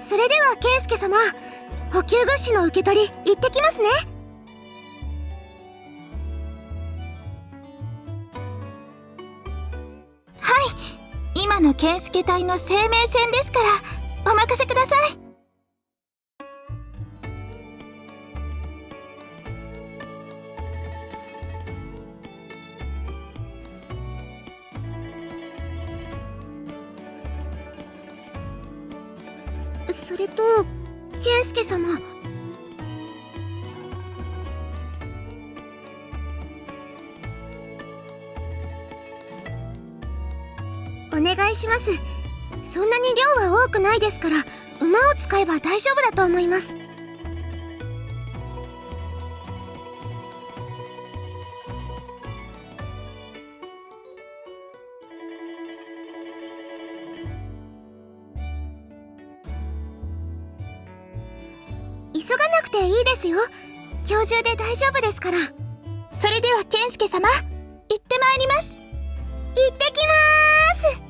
それでは健介様、補給物資の受け取り行ってきますね。はい、今の健介隊の生命線ですからお任せください。それと健介様、お願いします。そんなに量は多くないですから、馬を使えば大丈夫だと思います。急がなくていいですよ。今日中で大丈夫ですから。それでは健介様、行ってまいります。行ってきまーす。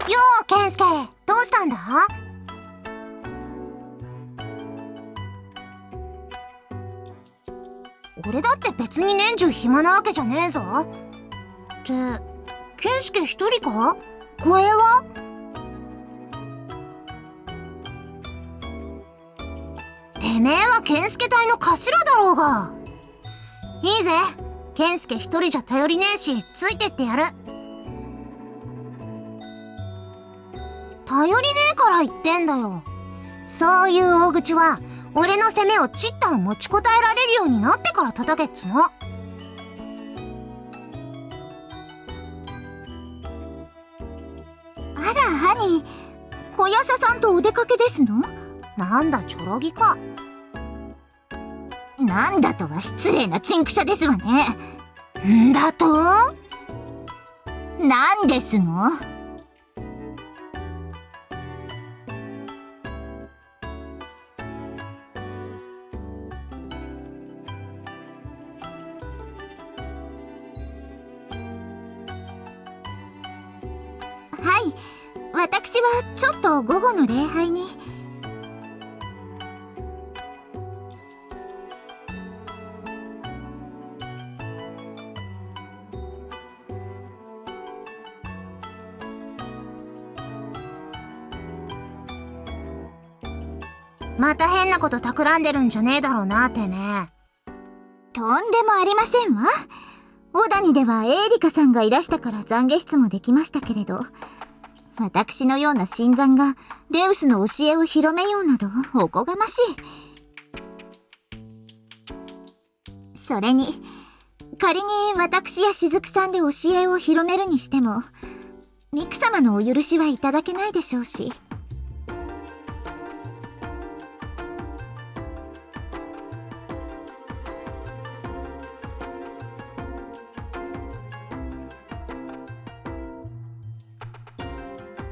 よう健介、どうしたんだ？俺だって別に年中暇なわけじゃねえぞ。って健介一人か？護衛は？てめえは健介隊の頭だろうが。いいぜ、健介一人じゃ頼りねえしついてってやる。頼りねえから言ってんだよ。そういう大口は俺の攻めをちったん持ちこたえられるようになってから叩けっつの。あらハニー、小夜叉さんとお出かけですの？なんだチョロギか。なんだとは失礼なチンクシャですわね。んだと？なんですの？はい、私はちょっと午後の礼拝に。また変なこと企んでるんじゃねえだろうなてめえ。とんでもありませんわ。オダニではエーリカさんがいらしたから懺悔室もできましたけれど、私のような新参がデウスの教えを広めようなどおこがましい。それに仮に私や雫さんで教えを広めるにしても、ミク様のお許しはいただけないでしょうし。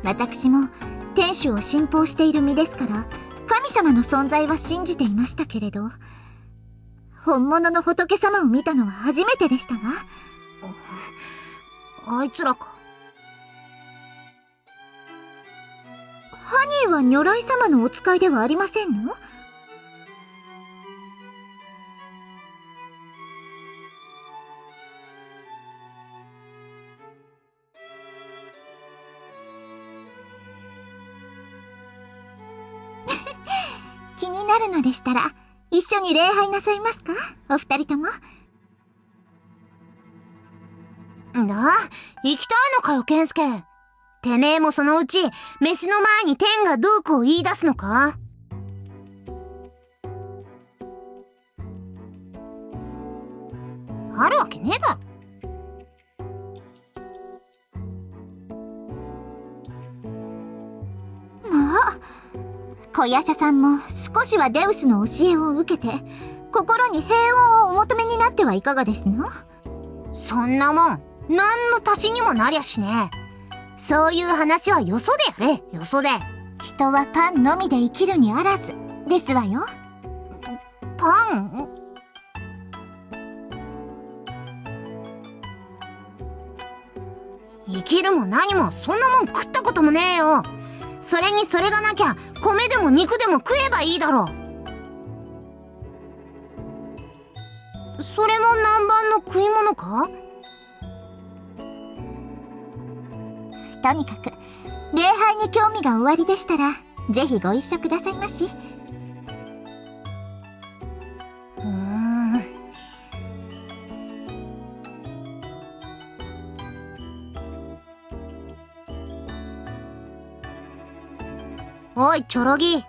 私も天主を信奉している身ですから神様の存在は信じていましたけれど、本物の仏様を見たのは初めてでしたわ。あいつらか。ハニーは如来様のお使いではありませんの？気になるのでしたら一緒に礼拝なさいますか、お二人とも。んだ、行きたいのかよ健介。てめえもそのうち飯の前に天がどうこう言い出すのか？あるわけねえだろ。小夜叉さんも少しはデウスの教えを受けて心に平穏をお求めになってはいかがですの？そんなもん何の足しにもなりゃしねえ。そういう話はよそでやれ、よそで。人はパンのみで生きるにあらずですわよ。パン？生きるも何もそんなもん食ったこともねえよ。それにそれがなきゃ米でも肉でも食えばいいだろ。それも南蛮の食い物か？とにかく礼拝に興味がおありでしたらぜひご一緒くださいまし。おいチョロギ、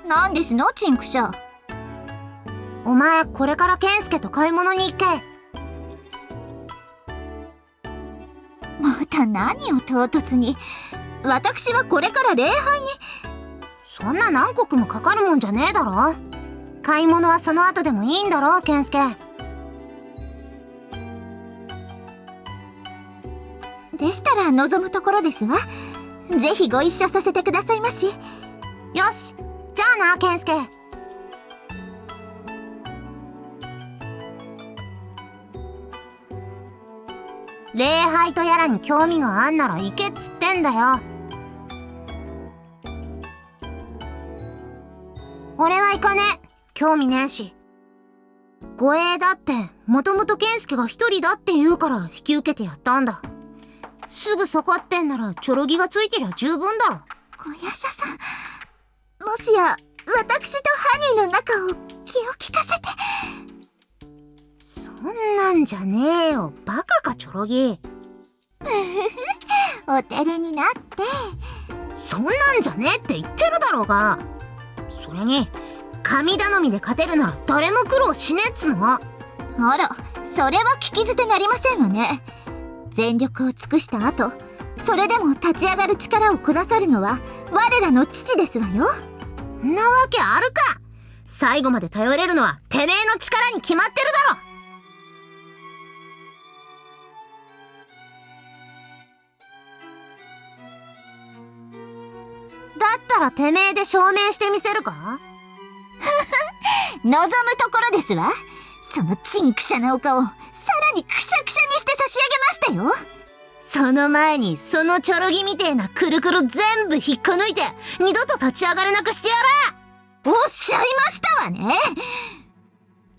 なんですのチンクシャ。お前これからケンスケと買い物に行け。また何を唐突に。私はこれから礼拝に。そんな何国もかかるもんじゃねえだろ。買い物はその後でもいいんだろケンスケ。でしたら望むところですわ。ぜひご一緒させてくださいまし。よし、じゃあなケンスケ。礼拝とやらに興味があんなら行けっつってんだよ。俺は行かねえ。興味ねえし。護衛だってもともとケンスケが一人だって言うから引き受けてやったんだ。すぐそこってんならチョロギがついてりゃ十分だろ。小夜叉さん、もしや私とハニーの仲を気を利かせて。そんなんじゃねえよ、バカかチョロギ。お照れになって。そんなんじゃねえって言ってるだろうが。それに神頼みで勝てるなら誰も苦労しねえっつの。あら、それは聞き捨てなりませんわね。全力を尽くした後、それでも立ち上がる力をくださるのは我らの父ですわよ。んなわけあるか。最後まで頼れるのはてめえの力に決まってるだろ。だったらてめえで証明してみせるか。望むところですわ。そのチンクシャなお顔、さらにくしゃくしゃにして差し上げましたよ。その前にそのチョロギみてえなくるくる全部引っこ抜いて二度と立ち上がれなくしてやら。おっしゃいましたわね。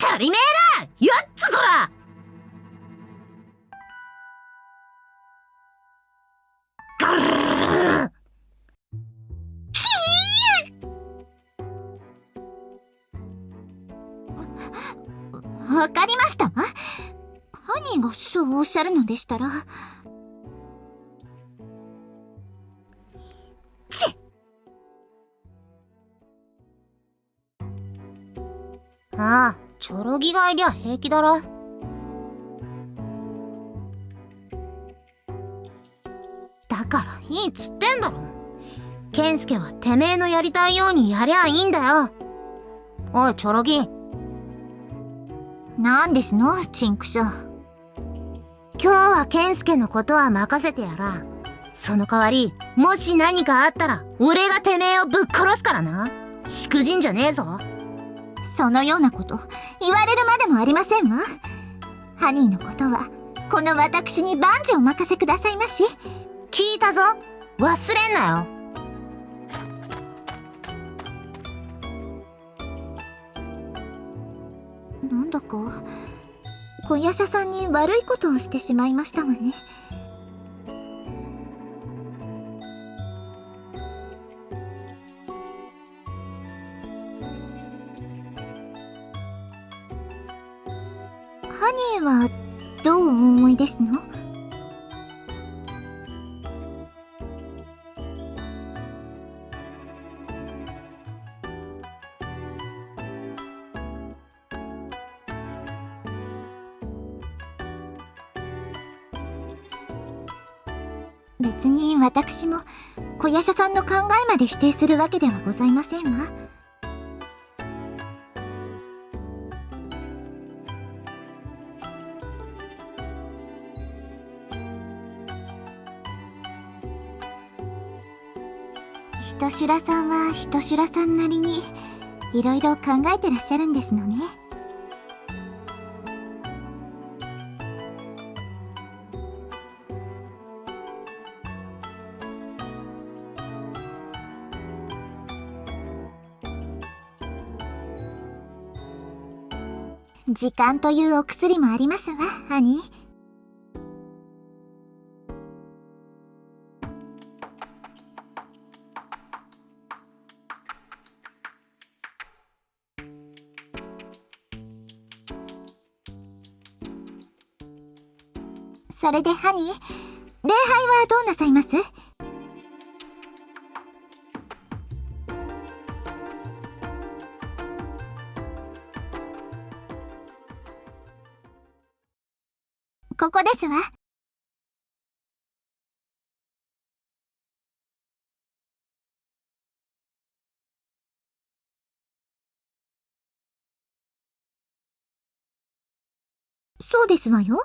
足りめえだやっつこら。わかりましたわ。ハニーがそうおっしゃるのでしたら。ちっ。ああ、チョロギがいりゃ平気だろ。だからいいっつってんだろ。ケンスケはてめえのやりたいようにやりゃいいんだよ。おいチョロギ、なんですのチンクシャ。今日はケンスケのことは任せてやら。その代わりもし何かあったら俺がてめえをぶっ殺すからな。しくじんじゃねえぞ。そのようなこと言われるまでもありませんわ。ハニーのことはこの私に万事お任せくださいまし。聞いたぞ、忘れんなよ。なんだか小夜叉さんに悪いことをしてしまいましたわね。ハニーはどうお思いですの？別に私も小夜叉さんの考えまで否定するわけではございませんわ。ひとしゅらさんはひとしゅらさんなりにいろいろ考えてらっしゃるんですのね。時間というお薬もありますわ、ハニー。それでハニー、礼拝はどうなさいます？ここですわ。そうですわよ。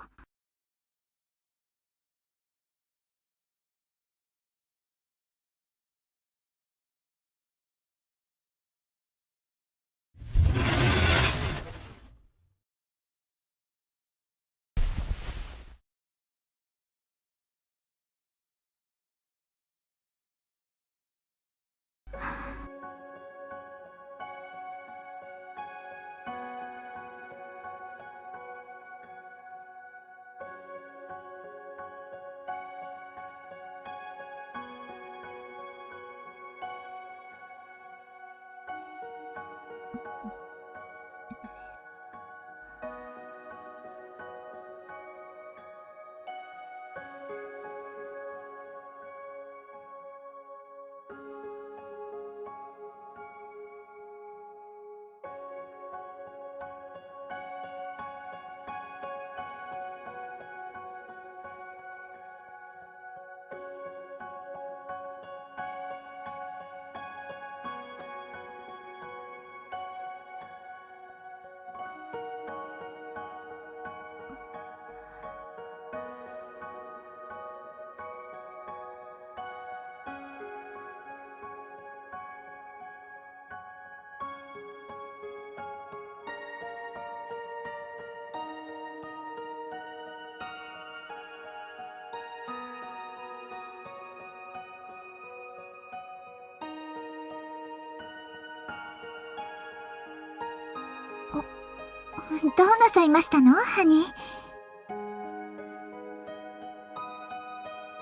どうなさいましたの、ハニー？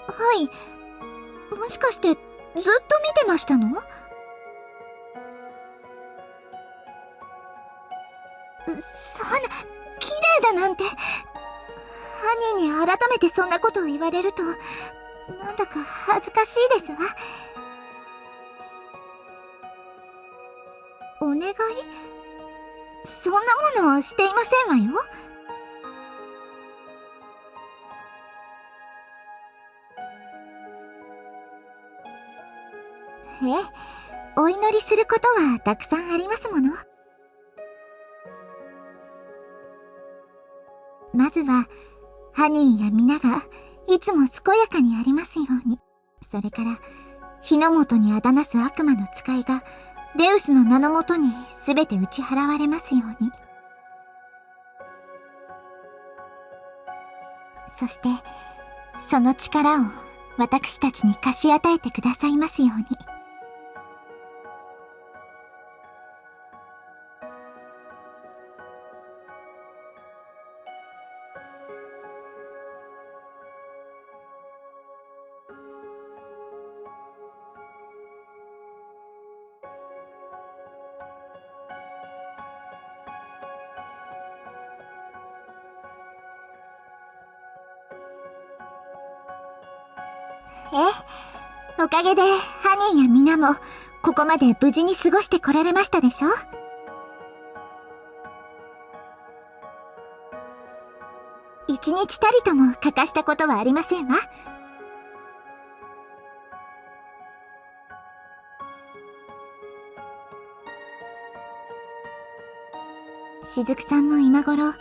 はい。もしかしてずっと見てましたの？そんな、綺麗だなんて。ハニーに改めてそんなことを言われると、なんだか恥ずかしいですわ。お願い？そんなものをしていませんわよ。お祈りすることはたくさんありますもの。まずはハニーや皆がいつも健やかにありますように。それから火の元にあだなす悪魔の使いがデウスの名のもとにすべて打ち払われますように。そしてその力を私たちに貸し与えてくださいますように。おかげでハニーや皆もここまで無事に過ごしてこられましたでしょ？一日たりとも欠かしたことはありませんわ。雫さんも今頃、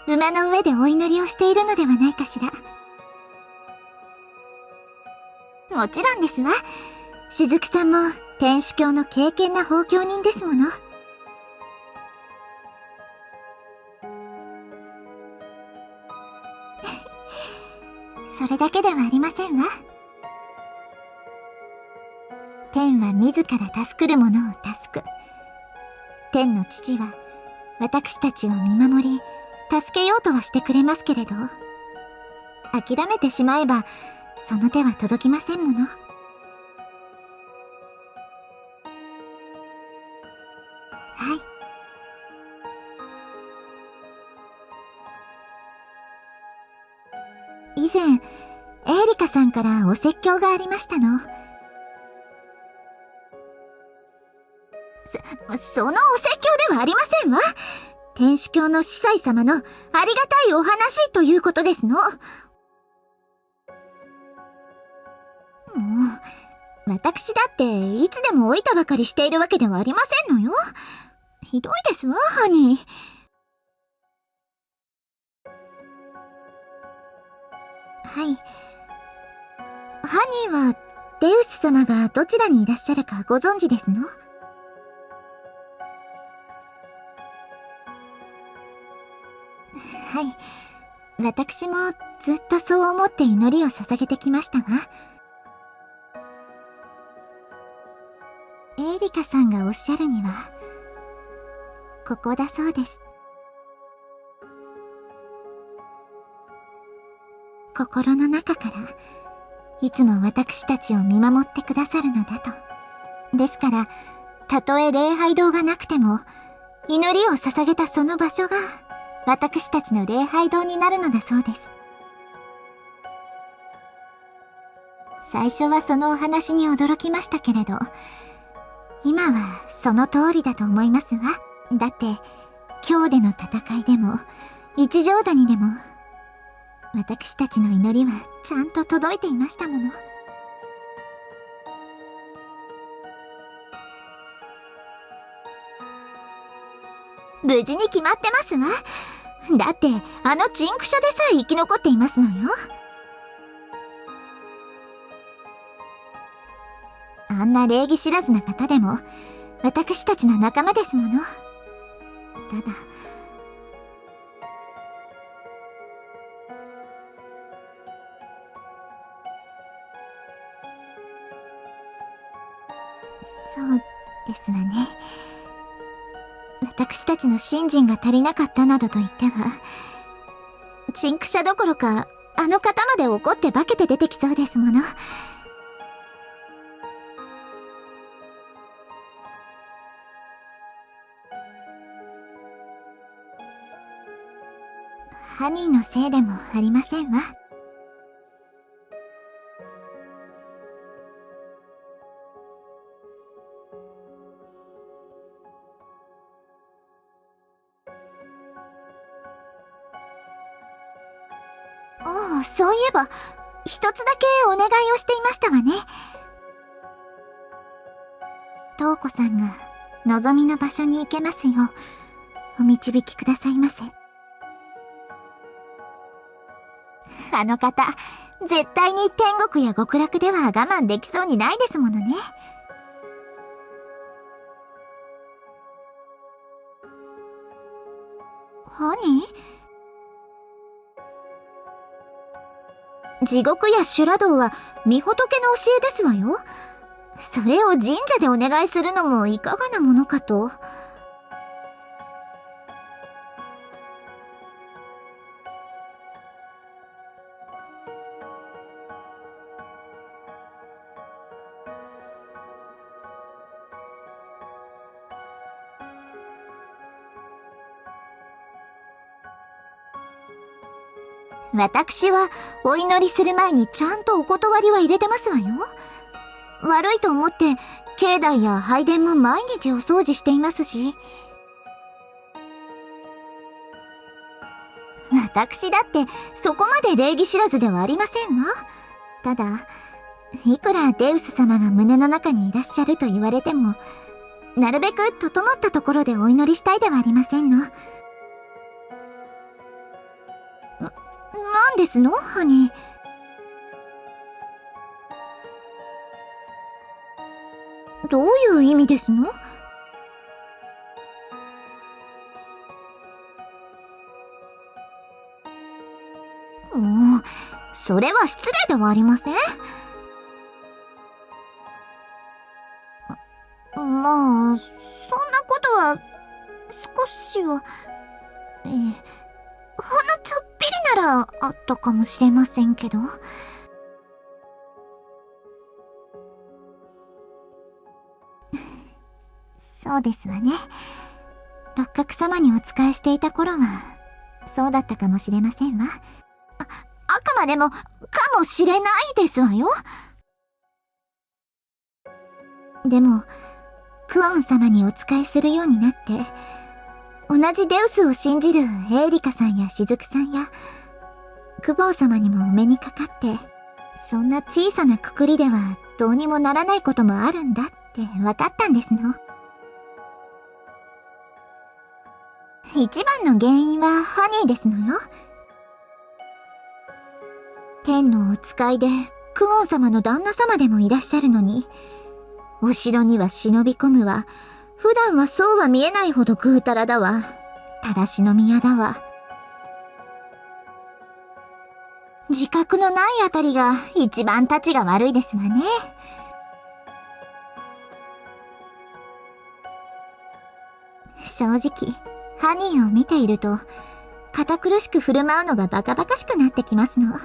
馬の上でお祈りをしているのではないかしら。もちろんですわ。雫さんも天主教の敬虔な奉教人ですもの。それだけではありませんわ。天は自ら助くる者を助く。天の父は私たちを見守り、助けようとはしてくれますけれど、諦めてしまえばその手は届きませんもの。はい。以前、エーリカさんからお説教がありましたの。そのお説教ではありませんわ。天主教の司祭様のありがたいお話ということですの。もう、私だっていつでもおいたばかりしているわけではありませんのよ。ひどいですわ、ハニー。はい。ハニーはデウス様がどちらにいらっしゃるかご存知ですの？はい。私もずっとそう思って祈りを捧げてきましたわ。エーリカさんがおっしゃるには、ここだそうです。心の中からいつも私たちを見守ってくださるのだと。ですから、たとえ礼拝堂がなくても、祈りを捧げたその場所が私たちの礼拝堂になるのだそうです。最初はそのお話に驚きましたけれど、今はその通りだと思いますわ。だって、今日での戦いでも、一乗谷でも、私たちの祈りはちゃんと届いていましたもの。無事に決まってますわ。だって、あのチンクシャでさえ生き残っていますのよ。あんな礼儀知らずな方でも、私たちの仲間ですもの。ただ、そうですわね。私たちの信心が足りなかったなどと言っては、チンクシャどころか、あの方まで怒って化けて出てきそうですもの。ハニーのせいでもありませんわ。ああ、そういえば、一つだけお願いをしていましたわね。トウコさんが望みの場所に行けますよう、お導きくださいませ。あの方、絶対に天国や極楽では我慢できそうにないですものね。ハニー？地獄や修羅道は御仏の教えですわよ。それを神社でお願いするのもいかがなものかと。私はお祈りする前にちゃんとお断りは入れてますわよ。悪いと思って境内や拝殿も毎日お掃除していますし。私だってそこまで礼儀知らずではありませんわ。ただ、いくらデウス様が胸の中にいらっしゃると言われても、なるべく整ったところでお祈りしたいではありませんの。なんですのハニー。どういう意味ですの？もう、それは失礼ではありません？まあ、そんなことは、少しは、ほんのちょっぴりならあったかもしれませんけど。そうですわね。六角様にお仕えしていた頃は、そうだったかもしれませんわ。あくまでも、かもしれないですわよ。でも、クオン様にお仕えするようになって、同じデウスを信じるエーリカさんや雫さんや、クボー様にもお目にかかって、そんな小さなくくりではどうにもならないこともあるんだって分かったんですの。一番の原因はハニーですのよ。天のお使いでクオン様の旦那様でもいらっしゃるのに、お城には忍び込むわ、普段はそうは見えないほどぐうたらだわ、たらしの宮だわ。自覚のないあたりが一番たちが悪いですわね。正直、ハニーを見ていると、堅苦しく振る舞うのがバカバカしくなってきますの。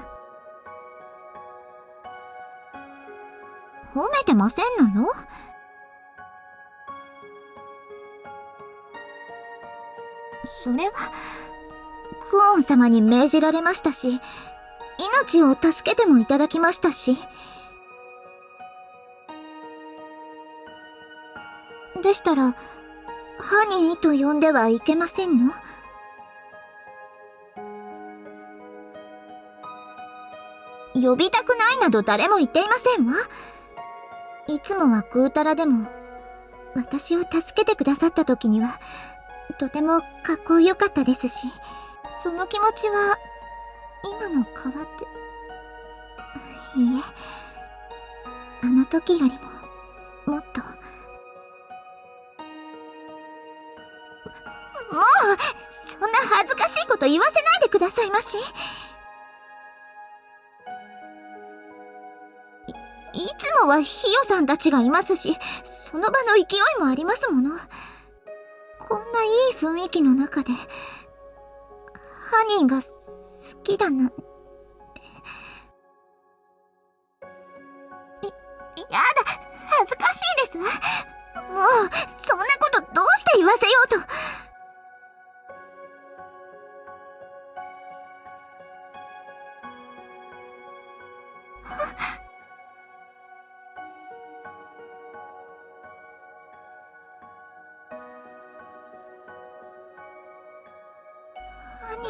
褒めてませんのよ。それは、クオン様に命じられましたし、命を助けてもいただきましたし。でしたら、ハニーと呼んではいけませんの？呼びたくないなど誰も言っていませんわ。いつもはぐうたらでも、私を助けてくださった時には、とてもかっこよかったですし、その気持ちは、今も変わって、いいえ、あの時よりも、もっと。もう、そんな恥ずかしいこと言わせないでくださいまし。いつもはヒヨさんたちがいますし、その場の勢いもありますもの。こんないい雰囲気の中で、ハニーが好きだなんて。やだ、恥ずかしいですわ。もう、そんなことどうして言わせようと。ハニー。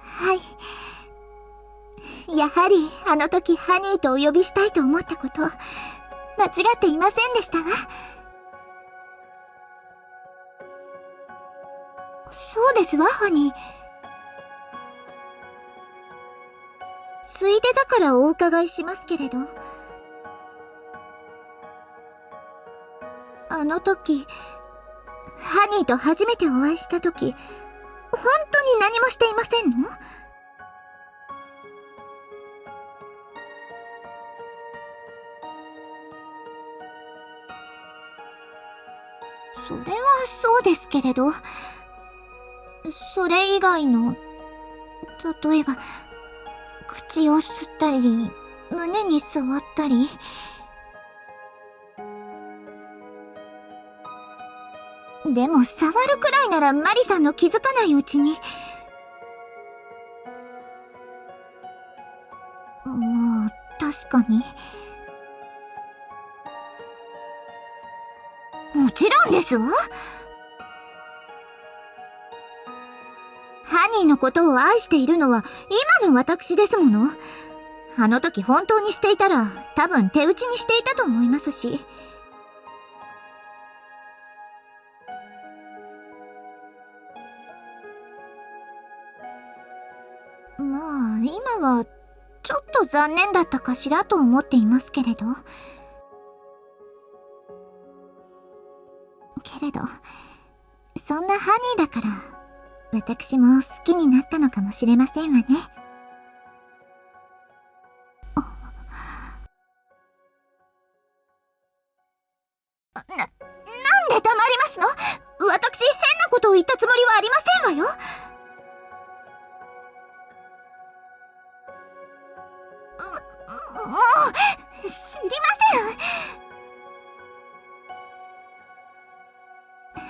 はい。やはり、あの時ハニーとお呼びしたいと思ったこと、間違っていませんでしたわ。そうですわ、ハニー。ついでだからお伺いしますけれど。あの時、ハニーと初めてお会いした時、本当に何もしていませんの？それはそうですけれど、それ以外の、例えば、口を吸ったり、胸に触ったり、でも触るくらいならマリさんの気づかないうちに。まあ、確かに。もちろんですわ。ハニーのことを愛しているのは今の私ですもの。あの時本当にしていたら多分手打ちにしていたと思いますし。まあ、今は、ちょっと残念だったかしらと思っていますけれど。けれど、そんなハニーだから、私も好きになったのかもしれませんわね。なんで黙りますの？私、変なことを言ったつもりはありませんわよ。もう、すりま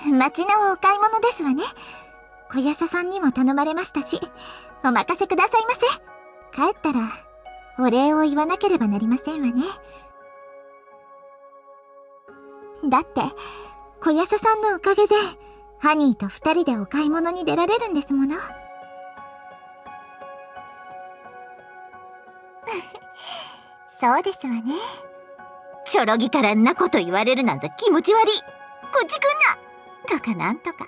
せん。町のお買い物ですわね。小夜叉さんにも頼まれましたし、お任せくださいませ。帰ったら、お礼を言わなければなりませんわね。だって、小夜叉さんのおかげで、ハニーと二人でお買い物に出られるんですもの。そうですわね。チョロギからんなこと言われるなんざ気持ち悪い。こっち来んなとかなんとか。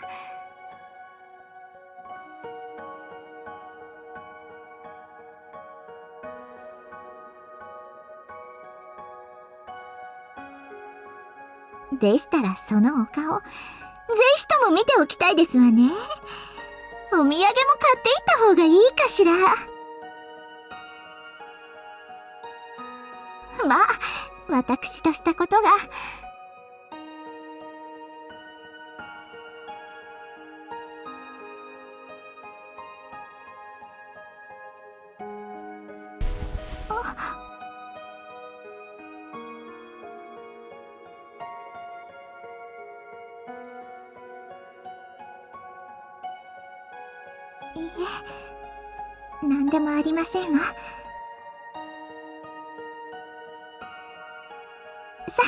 でしたらそのお顔、ぜひとも見ておきたいですわね。お土産も買っていった方がいいかしら。まあ、私としたことが。いいえ、何でもありませんわ。さ、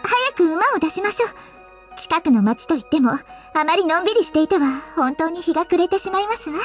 早く馬を出しましょう。近くの町といっても、あまりのんびりしていては本当に日が暮れてしまいますわ。